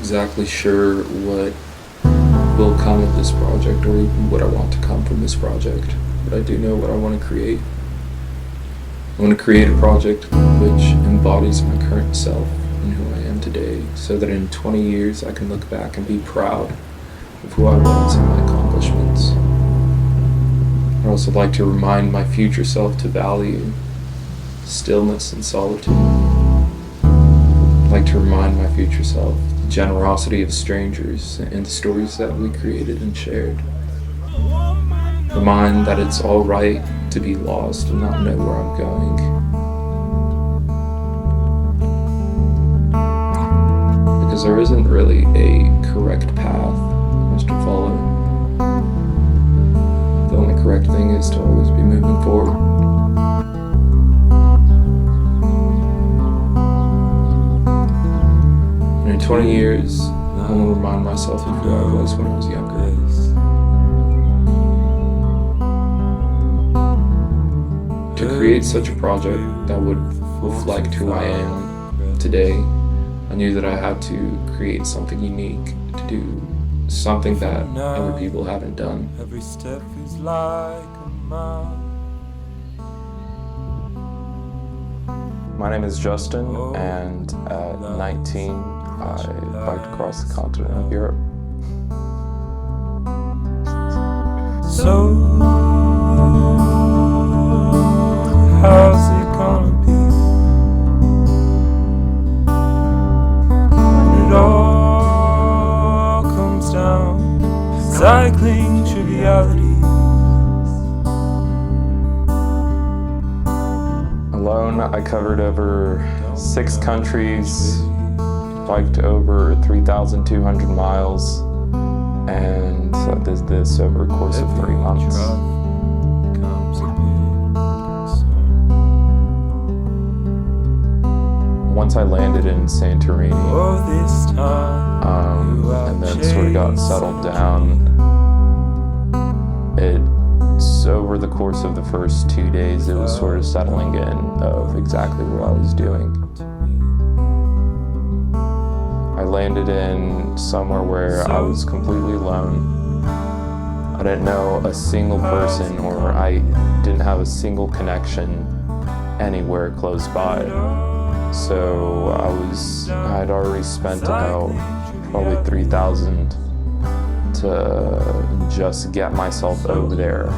exactly sure what will come of this project or even what I want to come from this project, but I do know what I want to create. I want to create a project which embodies my current self and who I am today, so that in 20 years I can look back and be proud of who I was and my accomplishments. I'd also like to remind my future self to value stillness and solitude. I'd like to remind my future self the generosity of strangers and the stories that we created and shared. Remind that it's all right to be lost and not know where I'm going. Because there isn't really a correct path for us to follow. The only correct thing is to always be moving forward. And in 20 years, I will remind myself of who I was when I was younger. To create such a project that would reflect who I am today, I knew that I had to create something unique, to do something that other people haven't done. Every step is like a mile. My name is Justin, and at 19, I biked across the continent of Europe. So, how's it gonna be when it all comes down? Cycling trivialities. Alone, I covered over 6 countries, biked over 3,200 miles, and I did this over a course of 3 months. Once I landed in Santorini, and then sort of got settled down, over the course of the first 2 days, it was sort of settling in of exactly what I was doing. I landed in somewhere where I was completely alone. I didn't know a single person, or I didn't have a single connection anywhere close by. So I had already spent about probably 3,000 to just get myself over there.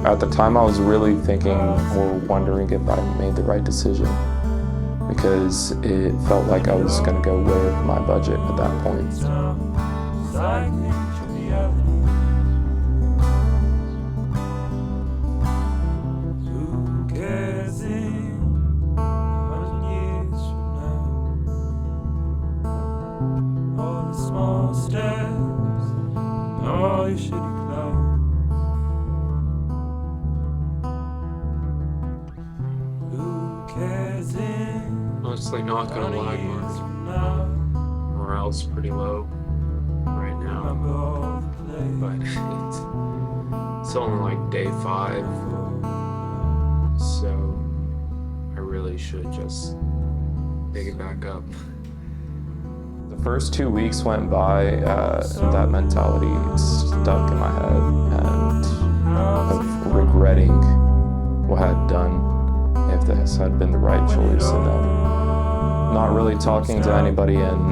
At the time, I was really thinking or wondering if I made the right decision, because it felt like I was going to go way over my budget at that point. Small steps, all your shitty clothes. Who cares? Honestly, not gonna lie, Mark. Morale's pretty low right now, but it's only like day 5, so I really should just pick it back up. The first 2 weeks went by, and that mentality stuck in my head, and of regretting what I had done, if this had been the right choice, and then not really talking to anybody and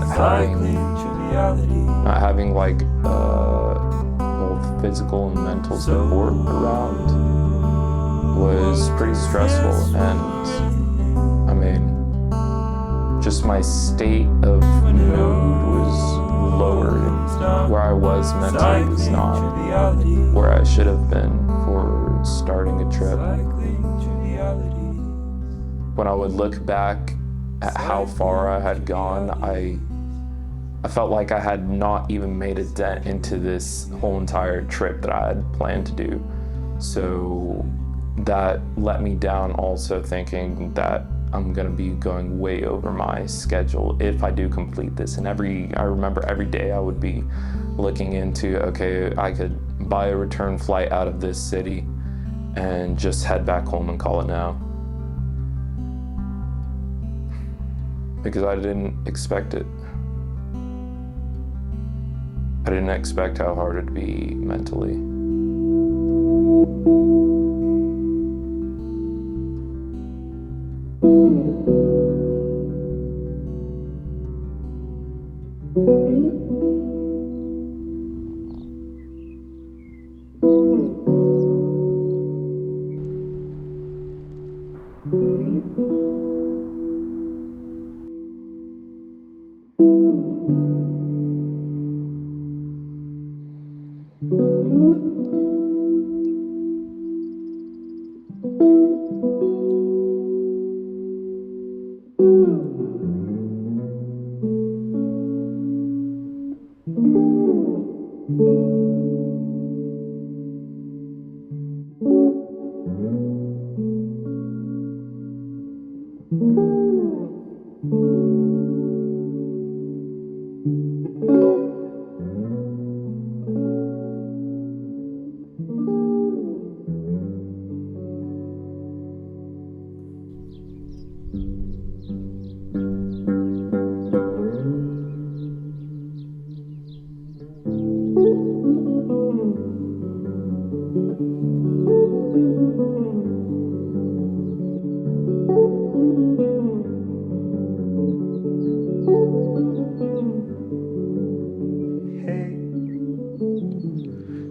not having like both physical and mental support around was pretty stressful. And I mean, just my state of mood was lowered. Where I was mentally was not where I should have been for starting a trip. When I would look back at how far I had gone, I felt like I had not even made a dent into this whole entire trip that I had planned to do. So that let me down, also thinking that I'm gonna be going way over my schedule if I do complete this. And I remember every day I would be looking into, okay, I could buy a return flight out of this city and just head back home and call it now. Because I didn't expect it. didn't expect how hard it'd be mentally.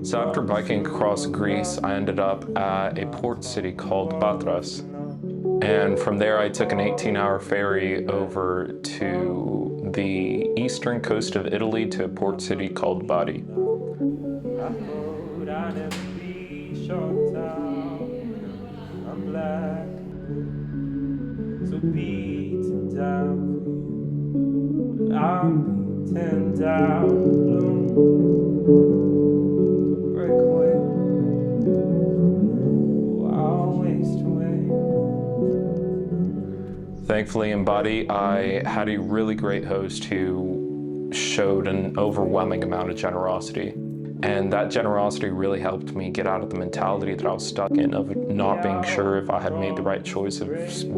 So after biking across Greece, I ended up at a port city called Patras. And from there, I took an 18-hour ferry over to the eastern coast of Italy to a port city called Bari. I thought I'd never be shut down. I'm black, so beaten down for you. But I'm beaten down, blue. Break away. Oh, I'll waste away. Thankfully in Bari, I had a really great host who showed an overwhelming amount of generosity. And that generosity really helped me get out of the mentality that I was stuck in of not being sure if I had made the right choice of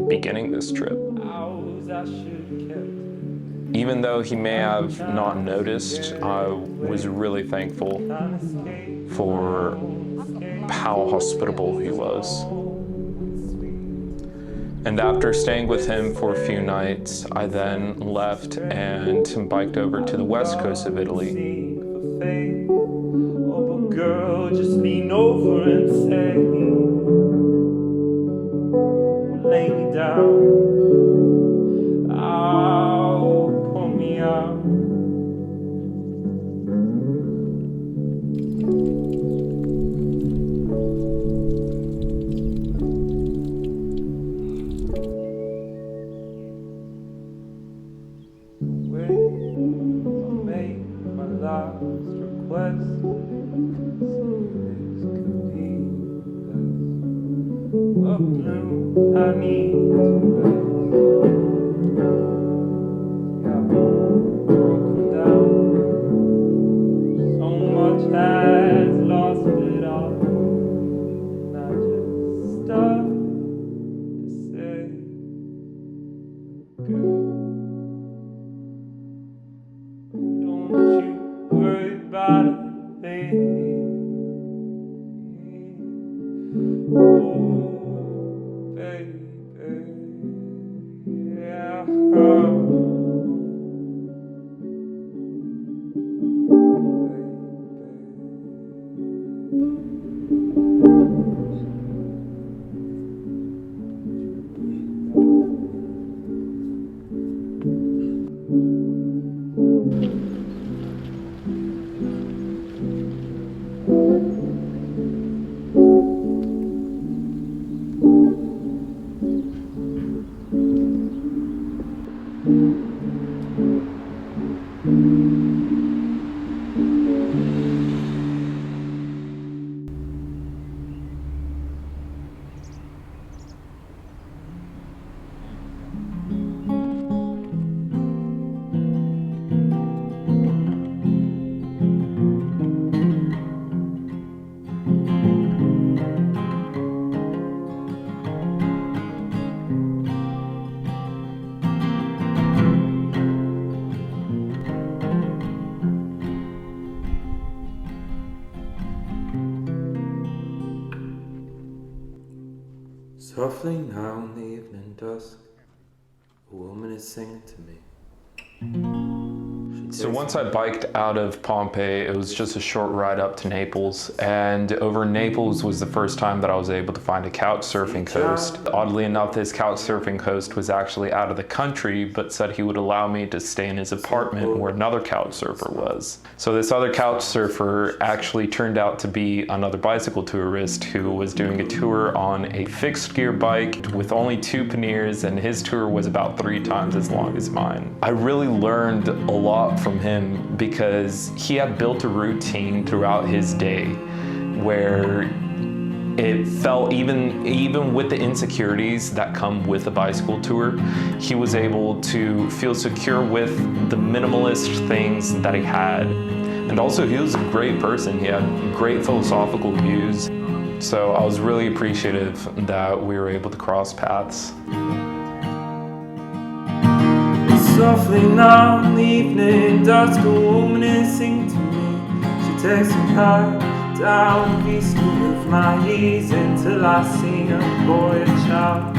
beginning this trip. Even though he may have not noticed, I was really thankful for how hospitable he was. And after staying with him for a few nights, I then left and biked over to the west coast of Italy. Oh, but girl, just lean over and say, lay me down. Ow, pull me out. Wait, I'll make my last request. See if this could be best. Up blue, I need to rest. Got broken down. So much has lost it all. And I just start to say, girl, don't you worry about a thing. Oh, baby, yeah. Softly now in the evening dusk, a woman is singing to me. So once I biked out of Pompeii, it was just a short ride up to Naples, and over Naples was the first time that I was able to find a couch surfing host. Oddly enough, this couch surfing host was actually out of the country, but said he would allow me to stay in his apartment where another couch surfer was. So this other couch surfer actually turned out to be another bicycle tourist who was doing a tour on a fixed gear bike with only 2 panniers, and his tour was about 3 times as long as mine. I really learned a lot from him because he had built a routine throughout his day where it felt, even with the insecurities that come with a bicycle tour, he was able to feel secure with the minimalist things that he had. And also he was a great person. He had great philosophical views. So I was really appreciative that we were able to cross paths. Softly now in the evening dusk, a woman is singing to me. She takes me high down peacefully of my knees until I see a boy, a child,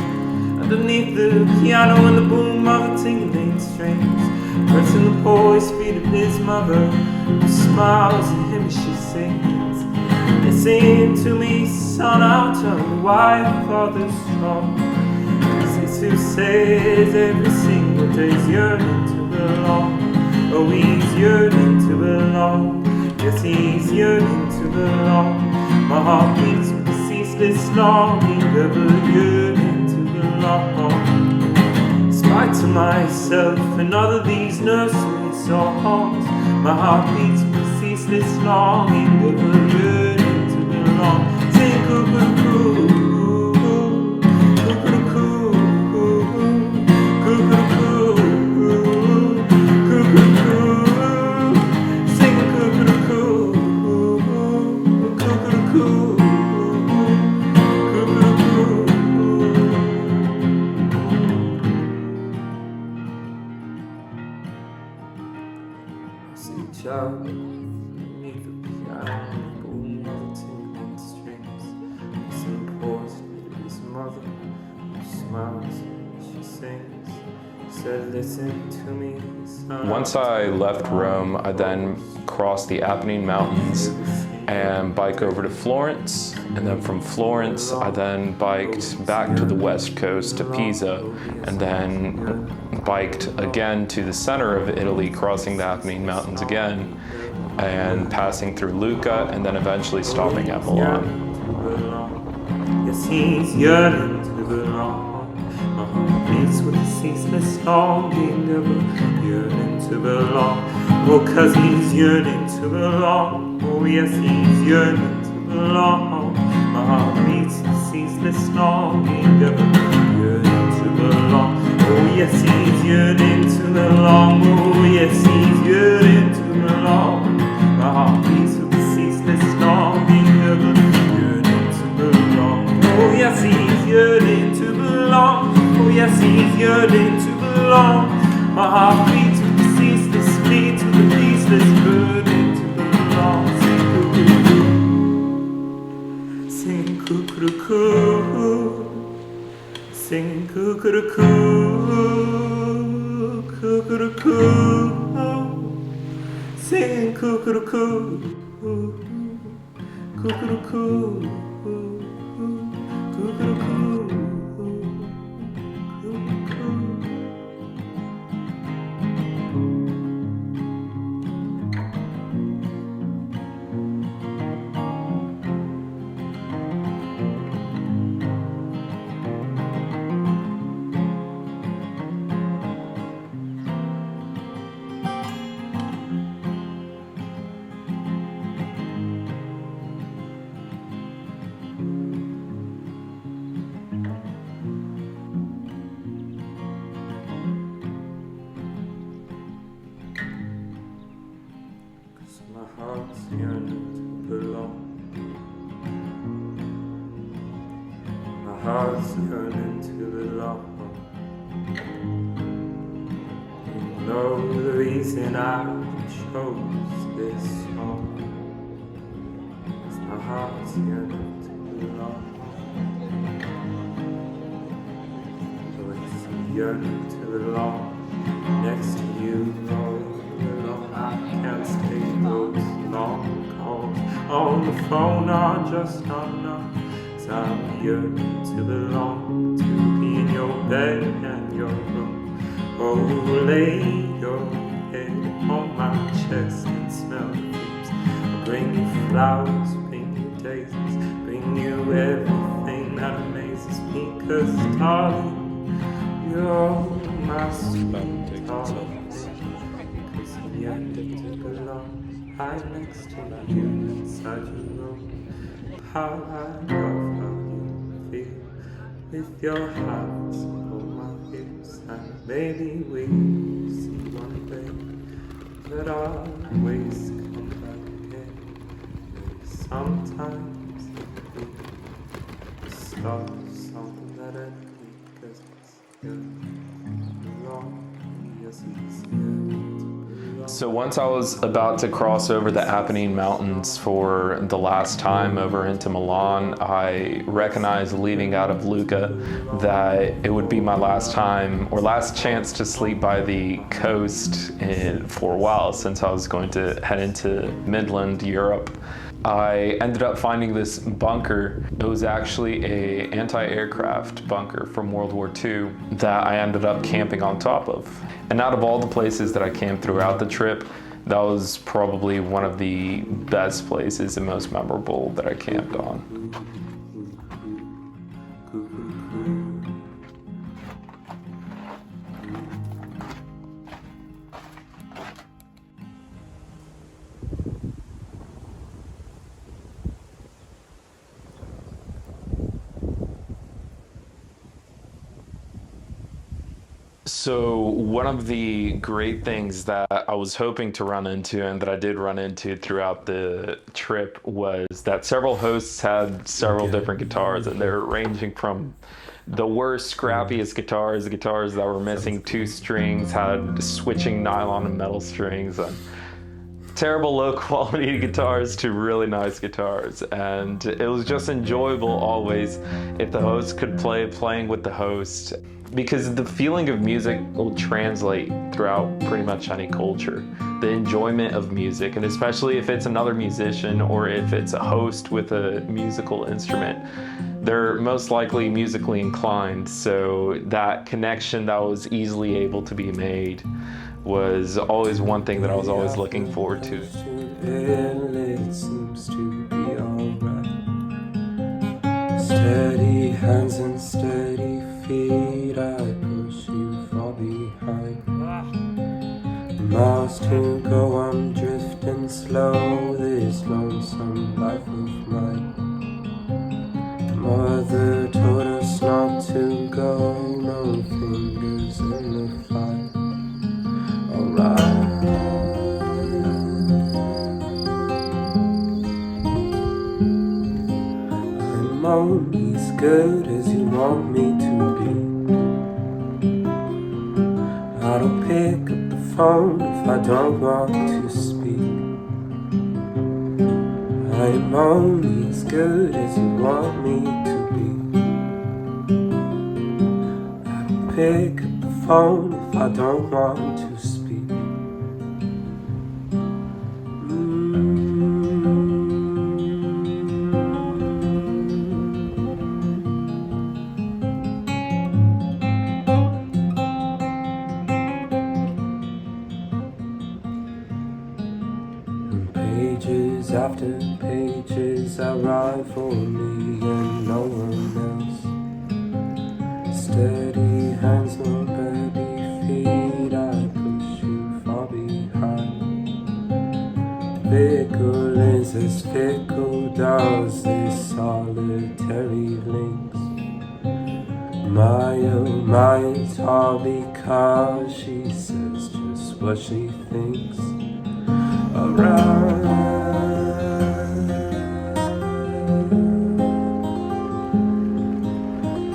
underneath the piano and the boom of the tingling strings, pressing the poised feet of his mother, who smiles at him as she sings. Listen to me, son, I'll tell you why your father's strong. Who says every single day's yearning to belong. Oh, he's yearning to belong. Yes, he's yearning to belong. My heart beats with a ceaseless longing, ever yearning to belong. In spite of myself and all of these nursery songs, my heart beats with a ceaseless longing, ever yearning to belong. Sing cuckoo-coo. Child beneath the piano, boom of the tingling strings. Listen, poised to his mother, who smiles as she sings. Said, listen to me, son. Once I left Rome, I then crossed the Apennine Mountains and biked over to Florence, and then from Florence I then biked back to the west coast to Pisa, and then biked again to the center of Italy, crossing the Apennine Mountains again, and passing through Lucca, and then eventually stopping at Milan. Yes, he's yearning to belong. My heart beats with a ceaseless longing, ever yearning to belong. Oh, 'cause he's yearning to belong. Oh, yes, he's yearning to belong. My heart beats with a ceaseless longing, ever yearning to belong. Oh, yes, he's yearning to belong. Oh, yes, he's yearning to belong. My heart beats with a ceaseless longing, ever yearning to belong. Oh, yes, he's yearning to belong. Oh, yes, he's yearning to belong. My heart beats with the ceaseless beat, with the ceaseless burden to belong. Sing cuckoo-coo, sing cuckoo-coo, cuckoo-coo, sing cuckoo-coo, cuckoo-coo, cuckoo-coo. My heart's yearning to belong. My heart's yearning to belong. You know the reason I chose this song. 'Cause my heart's yearning to belong. yearning to belong next to you all alone. I can't stay those long calls on the phone are just not enough. 'Cause I'm yearning to belong, to be in your bed and your room. Oh, lay your head on my chest and smell the leaves. I'll bring you flowers, bring you daisies, bring you everything that amazes me. 'Cause darling, you're my sweet darling. 'Cause I'm yearning to belong right next to you inside your room. How I love how you feel with your hands on my hips. And maybe we see one day that our ways come back again. Maybe sometimes the stars something that I think, 'cause it's good belong. Yes, it's good to belong. So once I was about to cross over the Apennine Mountains for the last time over into Milan, I recognized leaving out of Lucca that it would be my last time or last chance to sleep by the coast for a while, since I was going to head into Midland, Europe. I ended up finding this bunker. It was actually a anti-aircraft bunker from World War II that I ended up camping on top of. And out of all the places that I camped throughout the trip, that was probably one of the best places and most memorable that I camped on. So one of the great things that I was hoping to run into and that I did run into throughout the trip was that several hosts had several different guitars, and they're ranging from the worst, scrappiest guitars, the guitars that were missing two strings, had switching nylon and metal strings, and terrible low quality guitars to really nice guitars. And it was just enjoyable always if the host could playing with the host, because the feeling of music will translate throughout pretty much any culture. The enjoyment of music, and especially if it's another musician or if it's a host with a musical instrument, they're most likely musically inclined. So that connection that was easily able to be made was always one thing that I was always looking forward to. It seems to be alright. Steady hands and steady feet, I push you far behind. Miles to go, I'm drifting slow, this lonesome life of mine. Mother told us not to go, no fingers in the fire. Alright. I'm only as good as you want me to be. I don't pick up the phone if I don't want to speak. I am only as good as you want me to be. I don't pick up the phone if I don't want to speak. Pages after pages I write for me and no one else. Steady hands, no steady feet, I push you far behind. Fickle is as fickle does this solitary links. My oh my, it's all because she says just what she thinks. Alright.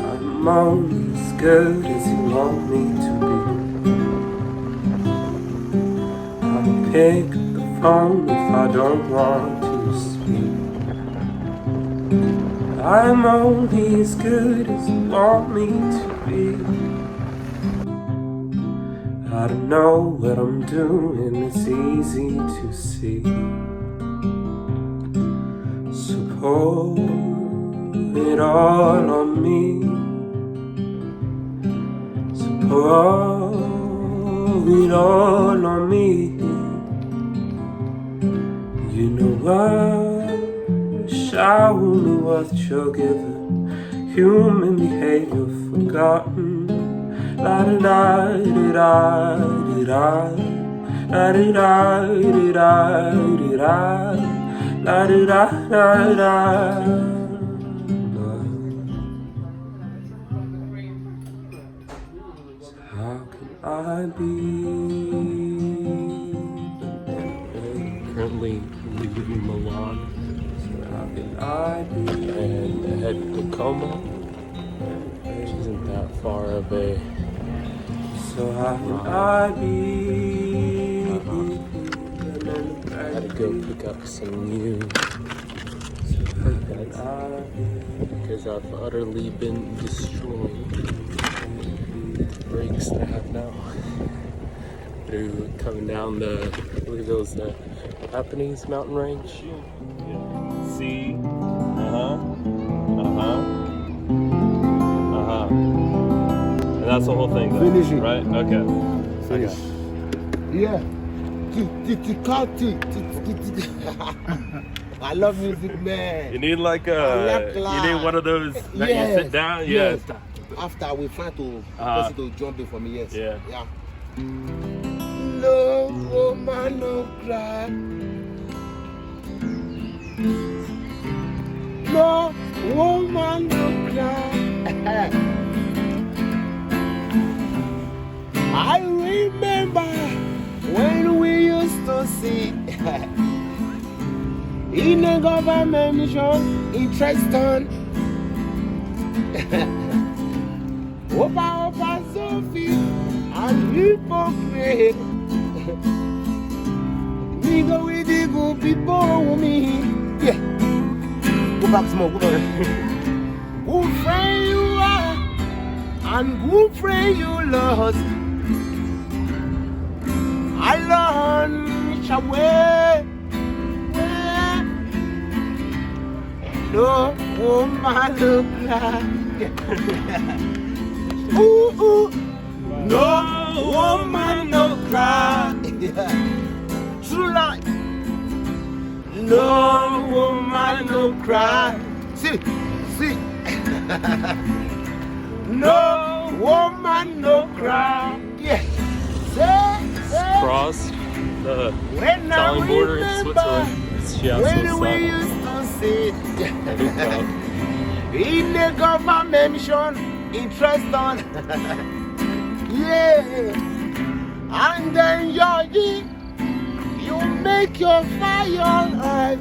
I'm only as good as you want me to be. I'll pick up the phone if I don't want to speak. I'm only as good as you want me to be. I don't know what I'm doing, it's easy to see. So pour it all on me. So pour it all on me. You know what? Shower me what you're given. Human behavior forgotten. La da da da da da da da da da la da da da da. How can I be? Currently leaving Milan So how can I be? and head to Como, which isn't that far of a So how can I be? I had to go pick up some new headphones because I've utterly been destroyed. The brakes that I have now through coming down the, I believe it was the Japanese mountain range. See? And that's the whole thing, though. Finish it. Right? Okay. Finish. Yeah. I love music, man. You need like you need one of those that you sit down. Yes. Yeah. After we try to person to jump in for me, yes. Yeah. Yeah. No woman no cry. No woman no cry. I remember when we used to sit in a government mission in Tristan. Opa Sophie and hypocrite. Me go with the good people with me. Yeah. Go back smoke. Go back. Good friend you are and good friend you lost. I launch away. No woman look like. Ooh, ooh. No woman no cry. True life. No woman no cry. See. No woman no cry. Yeah. Crossed the When I Italian border in remember Switzerland. Yeah, when we so used to sit sad. in the government mission in Tristan. Yeah. And then you make your fire alive.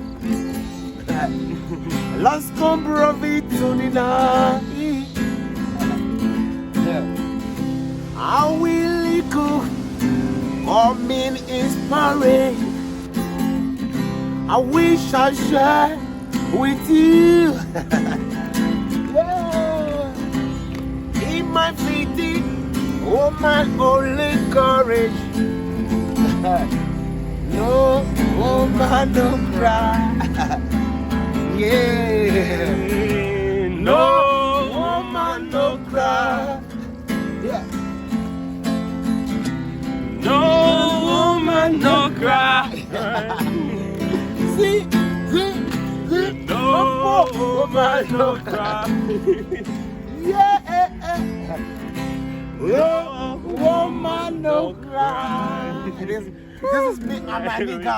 Let's come it to the night. I will cook. Coming inspiring. I wish I share with you. Yeah. In my feet, oh my only courage. No woman no cry. Yeah. No woman no cry. Yeah. No woman no cry. See, No woman no cry. yeah. No woman no cry. This is me, America.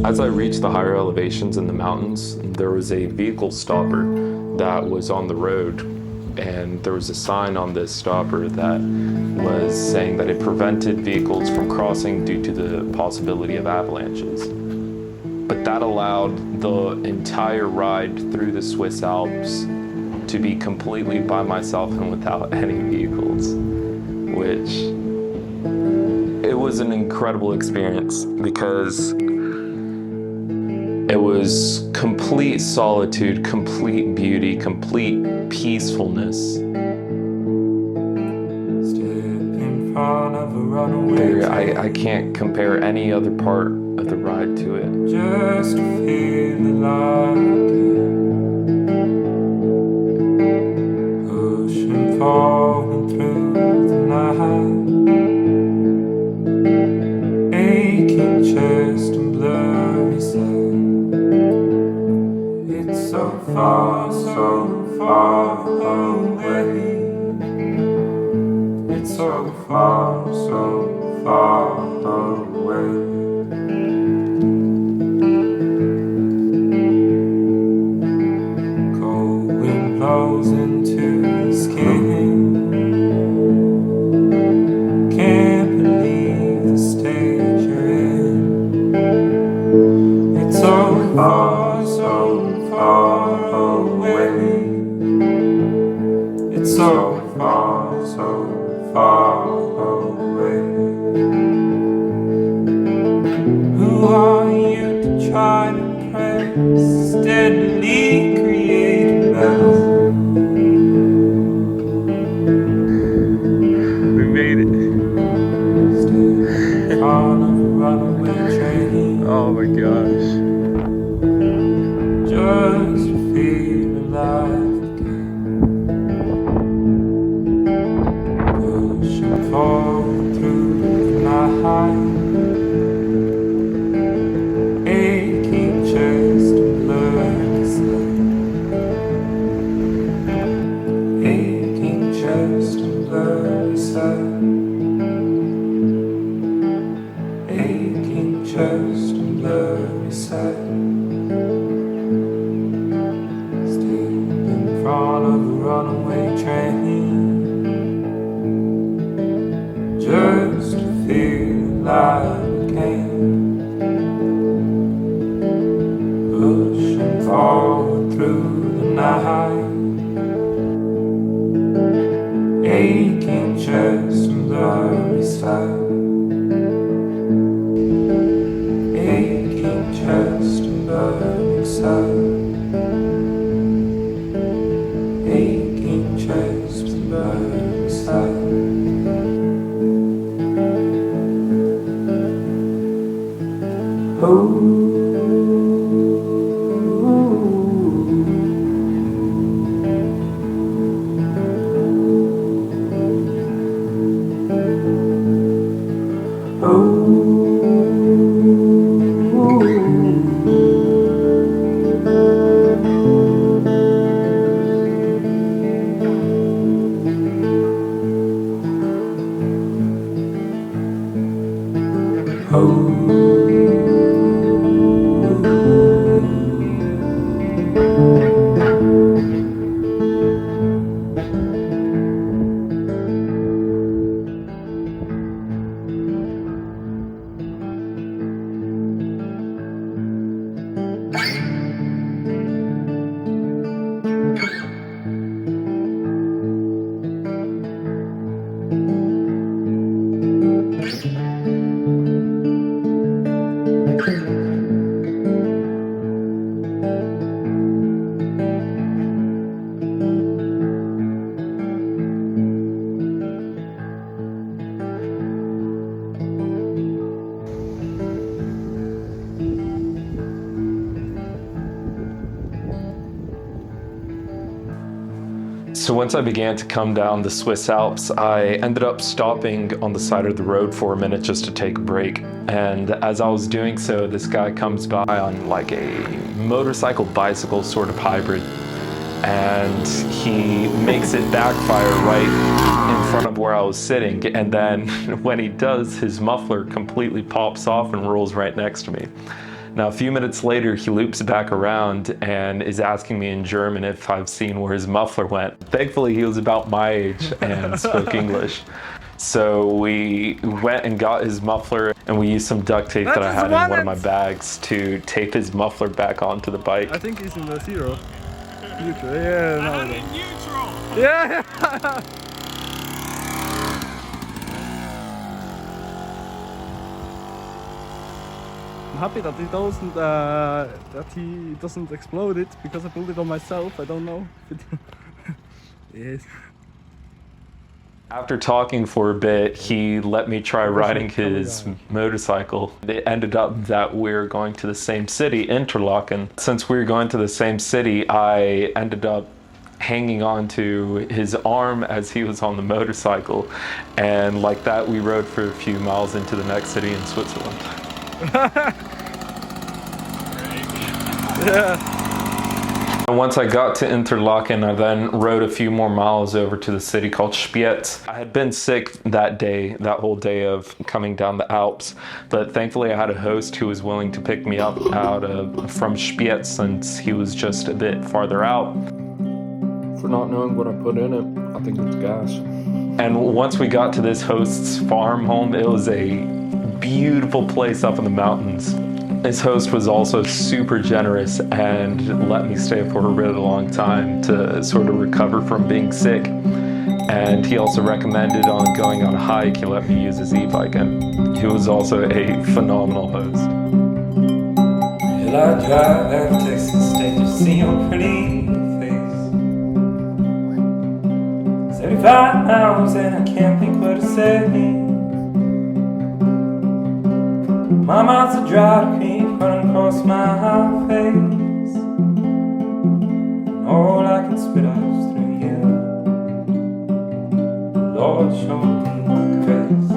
As I reached the higher elevations in the mountains, there was a vehicle stopper that was on the road, and there was a sign on this stopper that was saying that it prevented vehicles from crossing due to the possibility of avalanches. But that allowed the entire ride through the Swiss Alps to be completely by myself and without any vehicles, which it was an incredible experience because it was complete solitude, complete beauty, complete peacefulness. I can't compare any other part of the ride to it. Just to feel alive again. Ocean falling through the night. Aching chest and blurry sight. It's so far away. It's so far away. Cold wind blows into the skin. Can't believe the stage you're in. It's so far away. It's so far away. Who are you to try to impress? Steadily create metal. We made it. Stand on a runaway train. Oh my gosh. Just to feel alive again. Pushing forward through the night. Aching chest and blurry sight. Aching chest and blurry sight. Aching chest and blurry sight. Still in front of a runaway train. Just to feel alive again. Pushing forward through the night. Aching chest and blurry sight. Aching chest and blurry sight. Aching chest and blurry sight. So once I began to come down the Swiss Alps, I ended up stopping on the side of the road for a minute just to take a break. And as I was doing so, this guy comes by on like a motorcycle bicycle sort of hybrid, and he makes it backfire right in front of where I was sitting. And then when he does, his muffler completely pops off and rolls right next to me. Now, a few minutes later, he loops back around and is asking me in German if I've seen where his muffler went. Thankfully, he was about my age and spoke English. So we went and got his muffler, and we used some duct tape that I had in one of my bags to tape his muffler back onto the bike. I think he's in the zero. future. Yeah, no. I'm in neutral. Yeah. I'm happy that he doesn't explode it because I built it on myself. I don't know. Yes. After talking for a bit, he let me try riding his motorcycle. It ended up that we're going to the same city, Interlaken. Since we were going to the same city, I ended up hanging on to his arm as he was on the motorcycle. And like that, we rode for a few miles into the next city in Switzerland. Yeah. And once I got to Interlaken, I then rode a few more miles over to the city called Spiez. I had been sick that whole day of coming down the Alps, but thankfully I had a host who was willing to pick me up from Spiez since he was just a bit farther out. For not knowing what I put in it, I think it's gas. And once we got to this host's farm home, it was a beautiful place up in the mountains. His host was also super generous and let me stay for a really long time to sort of recover from being sick. And he also recommended on going on a hike, he let me use his e-bike, and he was also a phenomenal host. Till I drive out of Texas State to see your pretty face. 75 miles and I can't think what to say. My mouth's a dry to keep running across my face. And all I can spit out is through you. Lord, show me grace.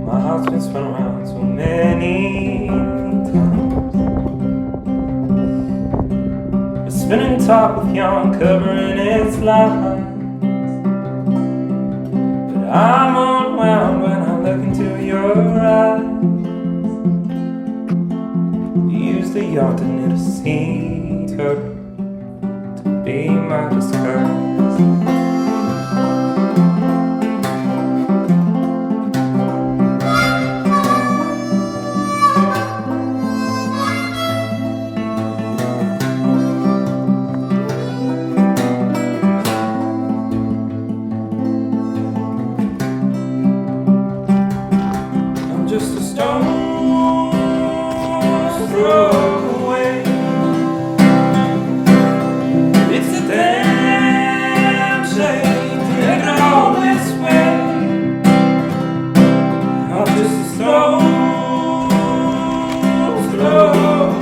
My heart's been spun around so many times. Spinning top with yarn covering its lines. But I'm unwound when I look into your eyes. You use the yarn to knit a sea turtle to be my disguise. Just a stone's throw away. It's a damn shame to take it all this way. I'm just a stone's throw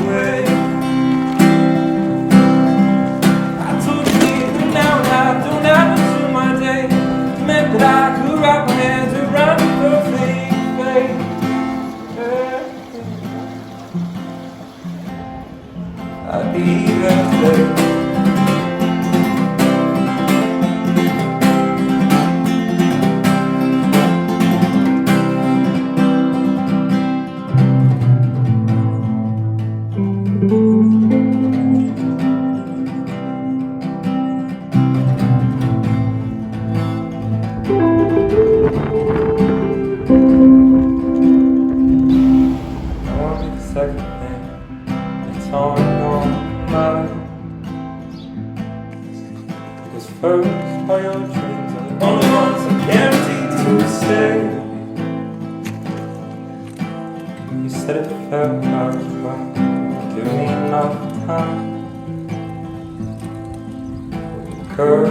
away. I told you even now that I don't have to my day. Meant that I could wrap my hands around your perfect face. I'd be there today. I want to be the second thing that's on your mind. Because first, all your dreams are the only ones I'm guaranteed to stay. You said it felt like give me enough time. Girl,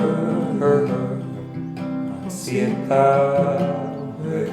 I see it that way.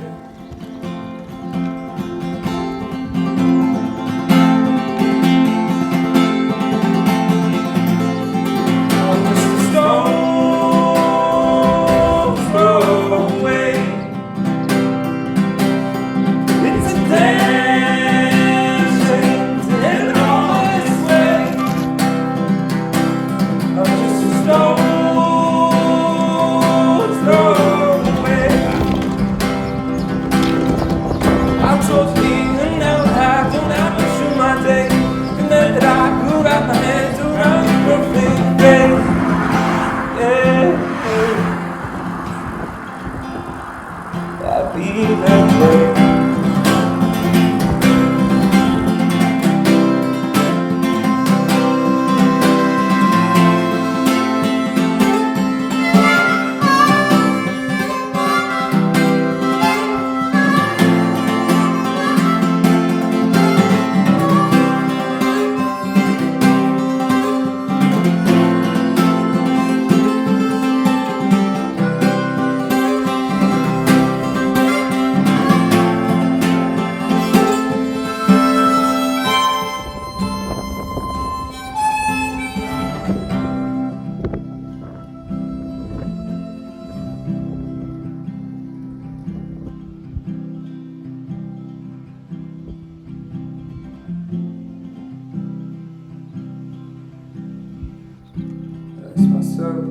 fix myself.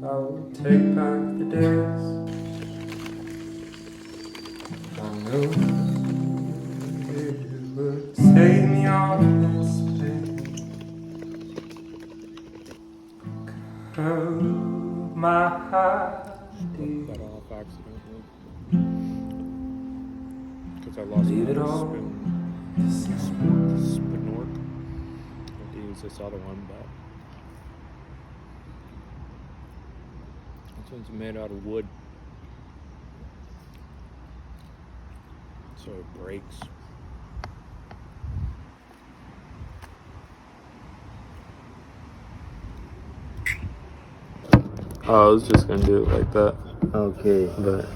I will take back the days. I know it would save me all this pain. Curb my heart. Cut off accidentally. Because I lost Leave my it all spinork. I had to use this other one, but this one's made out of wood, so it breaks. Oh, I was just gonna do it like that, Okay. but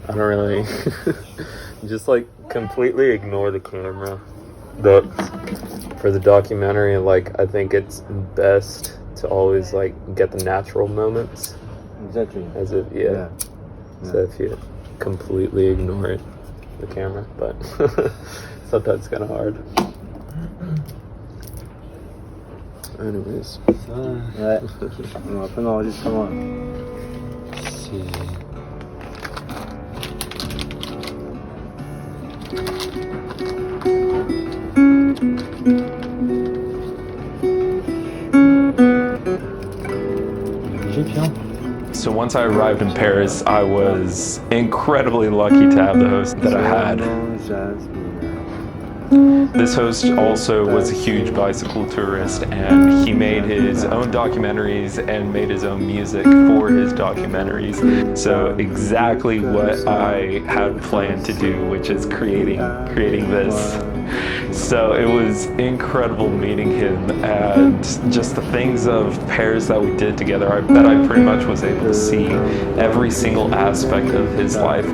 I don't really just like completely ignore the camera. For the documentary, like I think it's best to always like get the natural moments. Exactly. As if So if you completely ignore it, the camera, but sometimes it's kind of hard. Anyways. Ouais. On va prendre l'enregistrement. So once I arrived in Paris, I was incredibly lucky to have the host that I had. This host also was a huge bicycle tourist, and he made his own documentaries and made his own music for his documentaries. So exactly what I had planned to do, which is creating this. So it was incredible meeting him, and just the things of Paris that we did together. I bet I pretty much was able to see every single aspect of his life.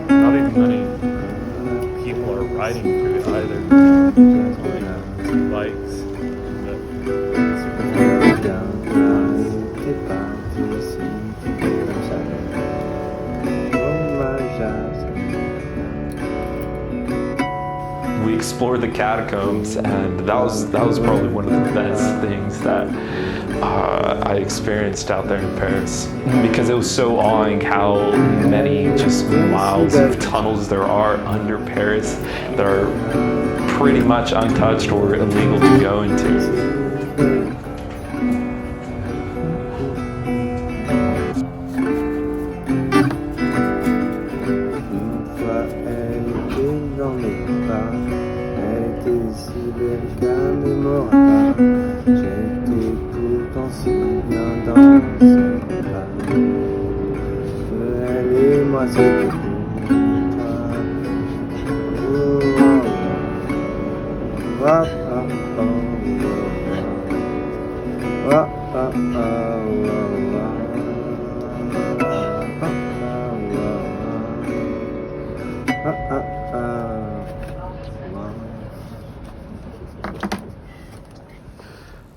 Not even many people are riding through it either. Like bikes. We explored the catacombs, and that was probably one of the best things that I experienced out there in Paris, because it was so awing how many just miles of tunnels there are under Paris that are pretty much untouched or illegal to go into.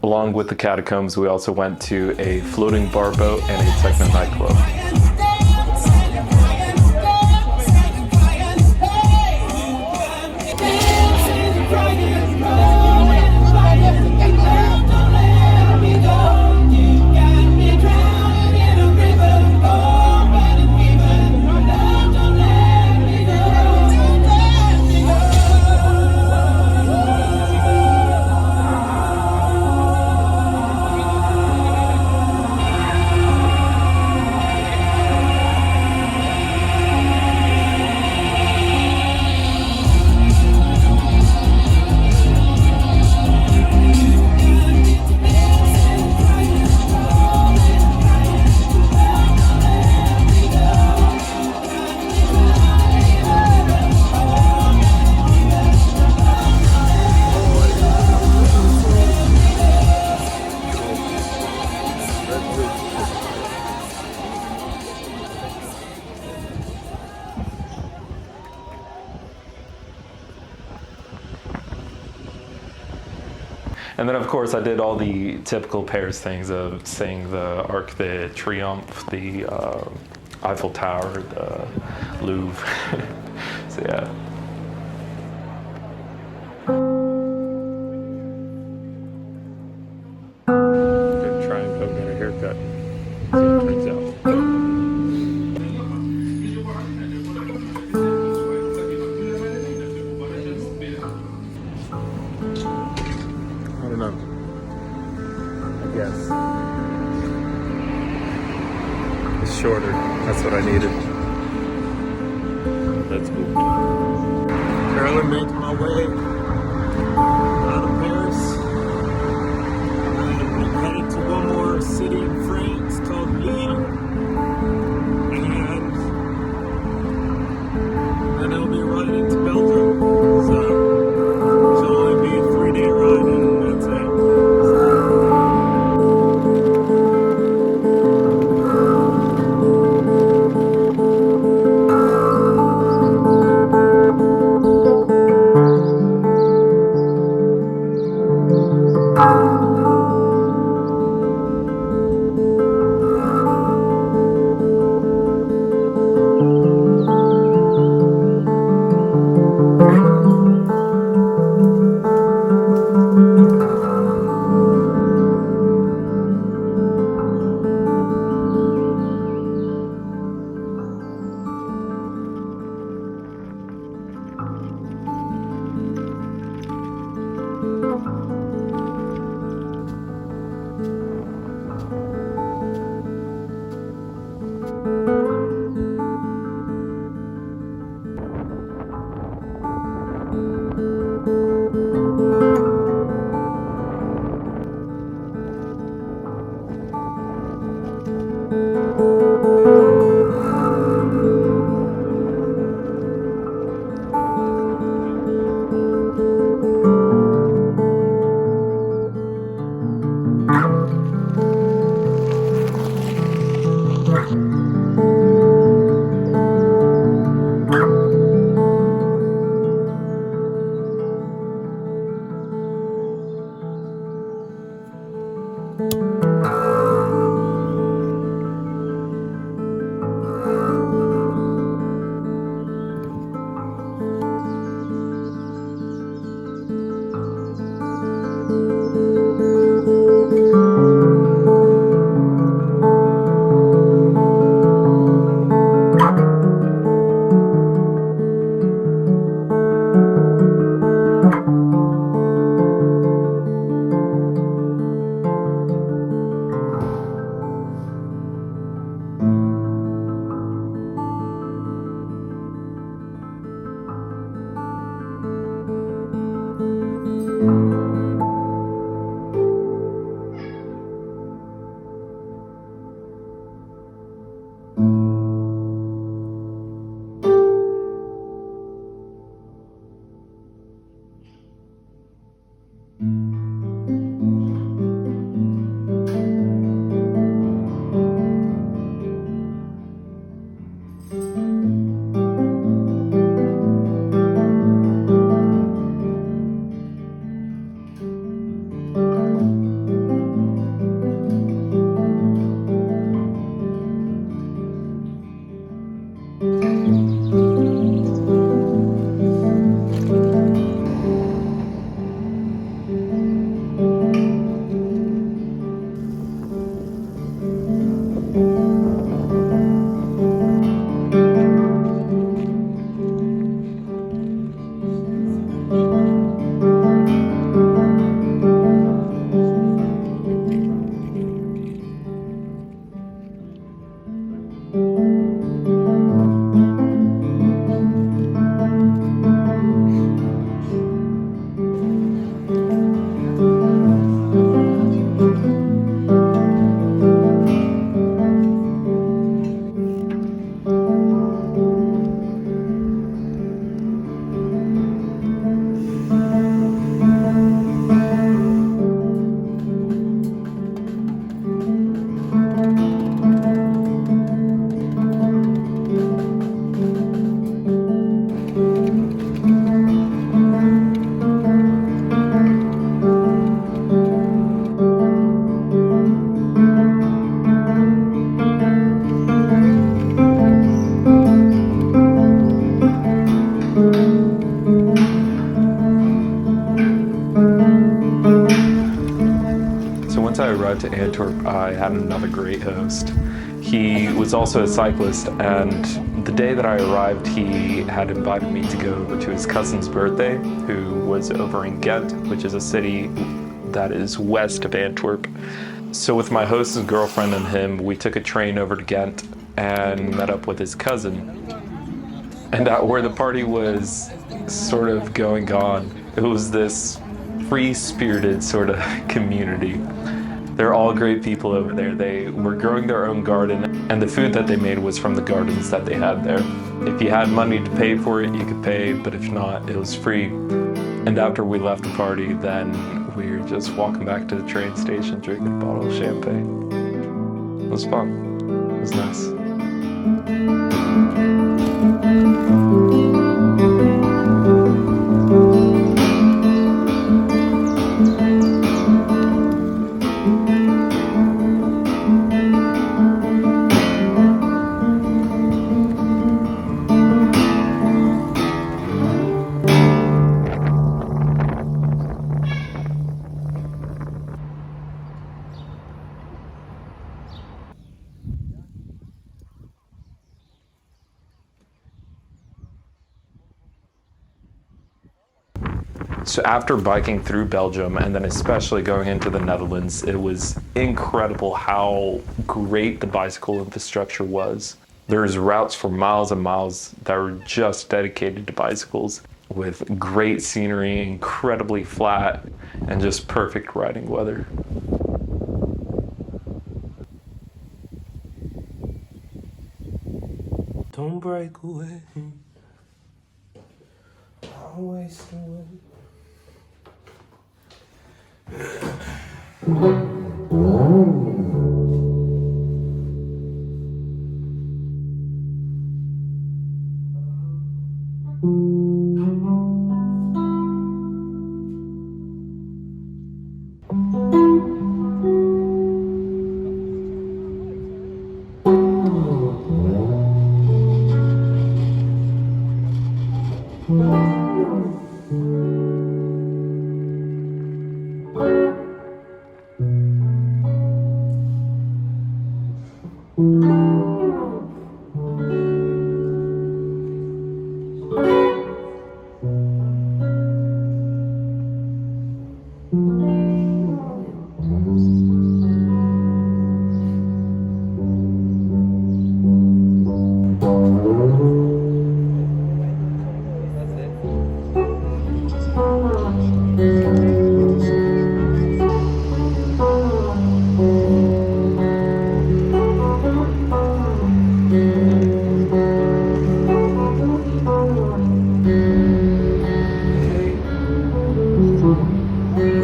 Along with the catacombs, we also went to a floating bar boat and a techno nightclub. And then, of course, I did all the typical Paris things of seeing the Arc de Triomphe, the Eiffel Tower, the Louvre. So, yeah. Gonna try and go get a haircut. See how it turns out. I don't know. I guess. It's shorter. That's what I needed. Let's move. Currently making my way out of Paris. I'm headed to one more city in France called Lille. And then I'll be riding into Belgium. So it'll only be a 3-day ride and that's it. arrived to Antwerp, I had another great host. He was also a cyclist, and the day that I arrived, he had invited me to go over to his cousin's birthday, who was over in Ghent, which is a city that is west of Antwerp. So with my host's girlfriend and him, we took a train over to Ghent and met up with his cousin. And where the party was sort of going on, it was this free-spirited sort of community. They're all great people over there. They were growing their own garden, and the food that they made was from the gardens that they had there. If you had money to pay for it, you could pay, but if not, it was free. And after we left the party, then we were just walking back to the train station, drinking a bottle of champagne. It was fun. It was nice. So after biking through Belgium and then especially going into the Netherlands, it was incredible how great the bicycle infrastructure was. There's routes for miles and miles that were just dedicated to bicycles with great scenery, incredibly flat, and just perfect riding weather. Don't break away. Always away.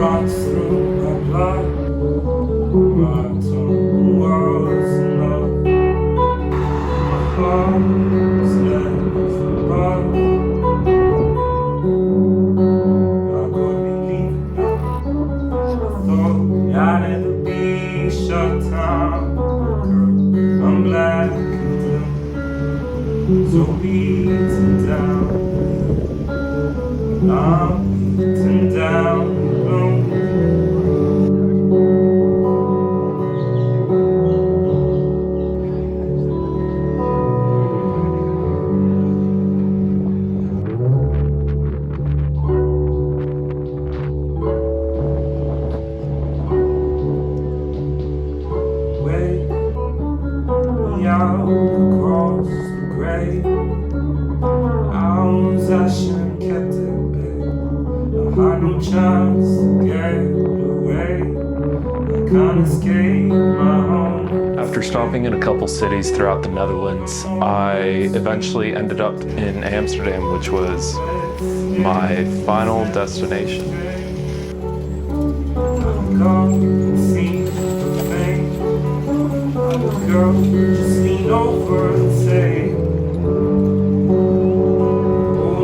Runs through my blood, runs on walls and love. My heart is left above. I'm gonna be leaving now. I thought I'd never be shut down. Girl, I'm black and blue, so beaten down. I'm beaten down. Way out across the grave, hours I should've kept in bed. I had no chance to get away. I can't escape my home. After stopping in a couple cities throughout the Netherlands, I eventually ended up in Amsterdam, which was my final destination. Girl, just lean over and say, oh,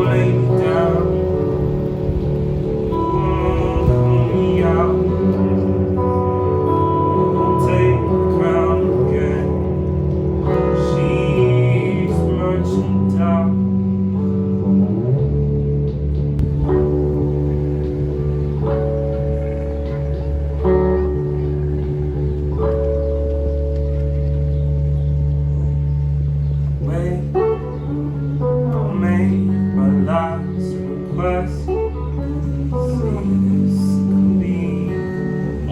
lay me down, pull me out, won't take the crown again. She's merchant. quest. Seems clean.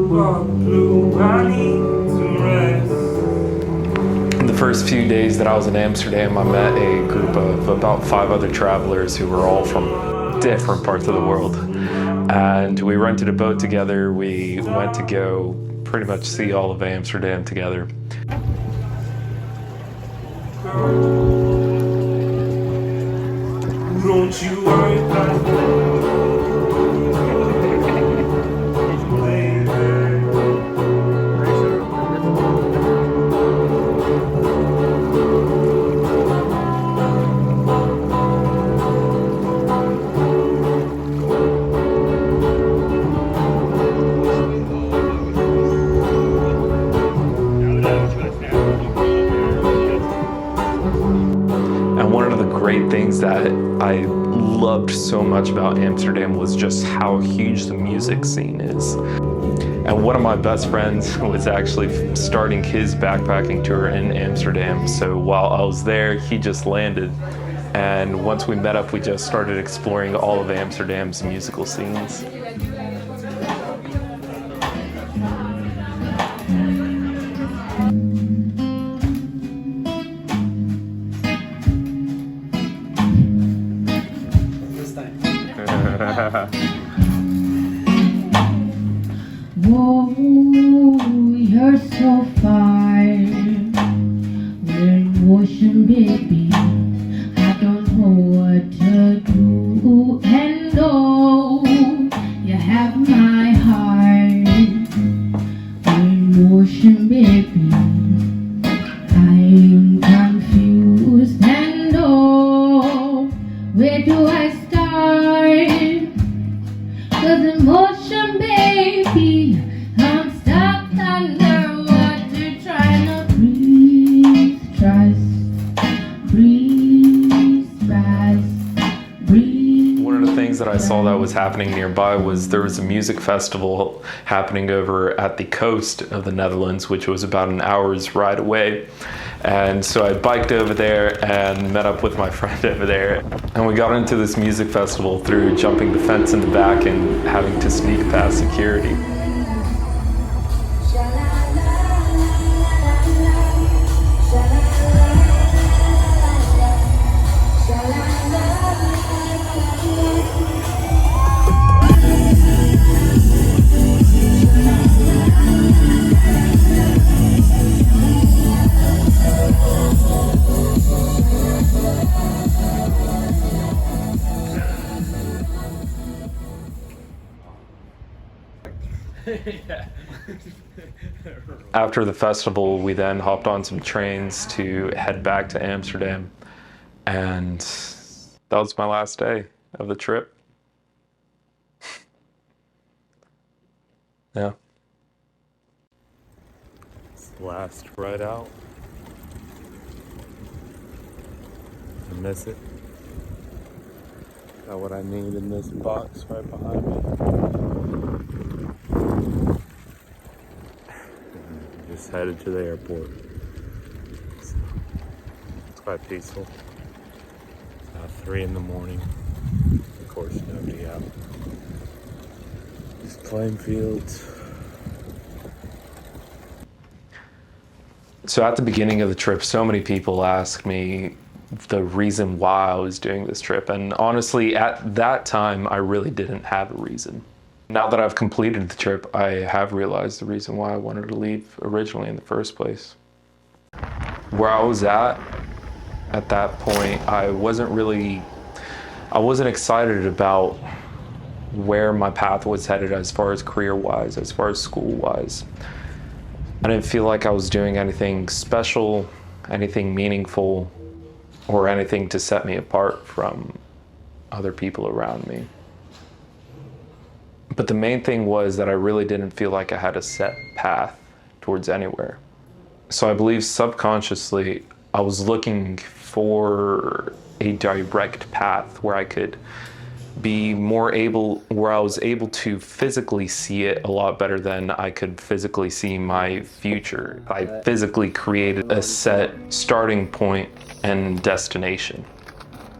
But blue, I need to rest. In the first few days that I was in Amsterdam, I met a group of about 5 other travelers who were all from different parts of the world. And we rented a boat together. We went to go pretty much see all of Amsterdam together. Don't you worry about it. And one of the great things that I loved so much about Amsterdam was just how huge the music scene is. And one of my best friends was actually starting his backpacking tour in Amsterdam. So while I was there, he just landed. And once we met up, we just started exploring all of Amsterdam's musical scenes. Whoa, you're so fine. We're in motion, baby. I don't know what to do. And oh, you have my heart. We're in motion, baby. I'm confused. And oh, where do I start? 'Cause emotion, baby, I'm stuck underwater trying to breathe, trust, breathe, fast, breathe. One of the things that I saw that was happening nearby was there was a music festival happening over at the coast of the Netherlands, which was about an hour's ride away. And so I biked over there and met up with my friend over there. And we got into this music festival through jumping the fence in the back and having to sneak past security. After the festival, we then hopped on some trains to head back to Amsterdam. And that was my last day of the trip. Yeah. It's the last ride out. I miss it. Got what I need in this box right behind me. Just headed to the airport. So, it's quite peaceful. It's now 3 in the morning. Of course, nobody out. Just playing fields. So at the beginning of the trip, so many people asked me the reason why I was doing this trip. And honestly, at that time, I really didn't have a reason. Now that I've completed the trip, I have realized the reason why I wanted to leave originally in the first place. Where I was at that point, I wasn't excited about where my path was headed as far as career-wise, as far as school-wise. I didn't feel like I was doing anything special, anything meaningful, or anything to set me apart from other people around me. But the main thing was that I really didn't feel like I had a set path towards anywhere. So I believe subconsciously I was looking for a direct path where I could be more able, where I was able to physically see it a lot better than I could physically see my future. I physically created a set starting point and destination.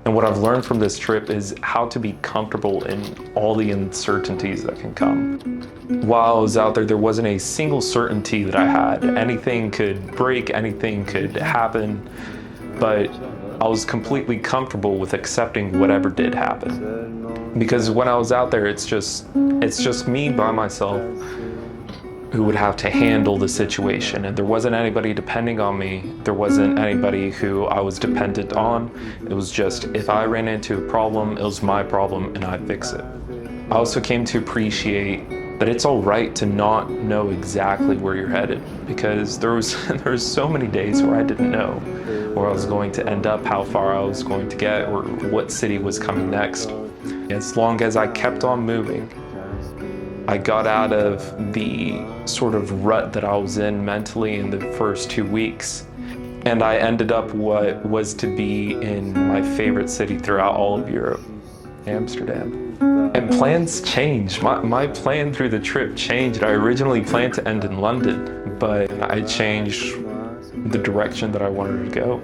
And what I've learned from this trip is how to be comfortable in all the uncertainties that can come. While I was out there wasn't a single certainty that I had. Anything could break, anything could happen, but I was completely comfortable with accepting whatever did happen. Because when I was out there, it's just me by myself who would have to handle the situation, and there wasn't anybody depending on me. There wasn't anybody who I was dependent on. It was just, if I ran into a problem, it was my problem and I'd fix it. I also came to appreciate that it's all right to not know exactly where you're headed, because there was so many days where I didn't know where I was going to end up, how far I was going to get, or what city was coming next. As long as I kept on moving, I got out of the sort of rut that I was in mentally in the first 2 weeks, and I ended up what was to be in my favorite city throughout all of Europe, Amsterdam. And plans changed. My plan through the trip changed. I originally planned to end in London, but I changed the direction that I wanted to go.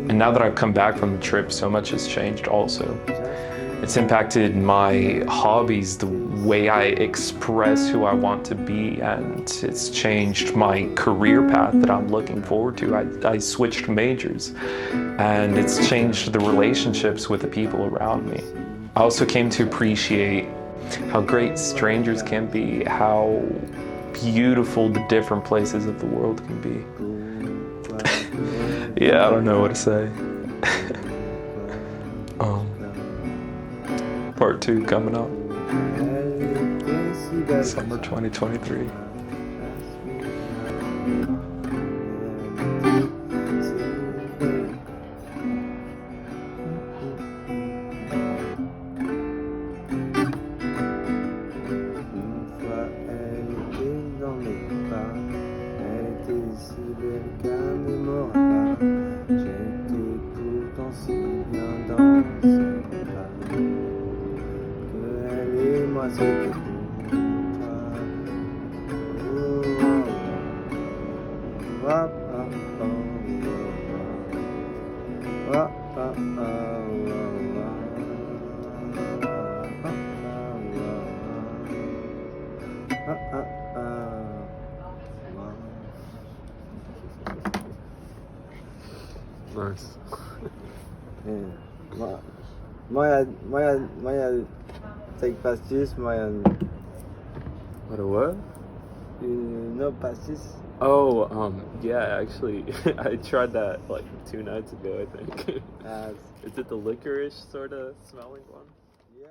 And now that I've come back from the trip, so much has changed also. It's impacted my hobbies, the way I express who I want to be, and it's changed my career path that I'm looking forward to. I switched majors, and it's changed the relationships with the people around me. I also came to appreciate how great strangers can be, how beautiful the different places of the world can be. Yeah, I don't know what to say. Part 2 coming up. Summer 2023. Nice. Yeah. Maya take pastis, Maya. What a what? No pastis. Oh, yeah, actually, I tried that like 2 nights ago, I think. Is it the licorice sort of smelling one? Yeah.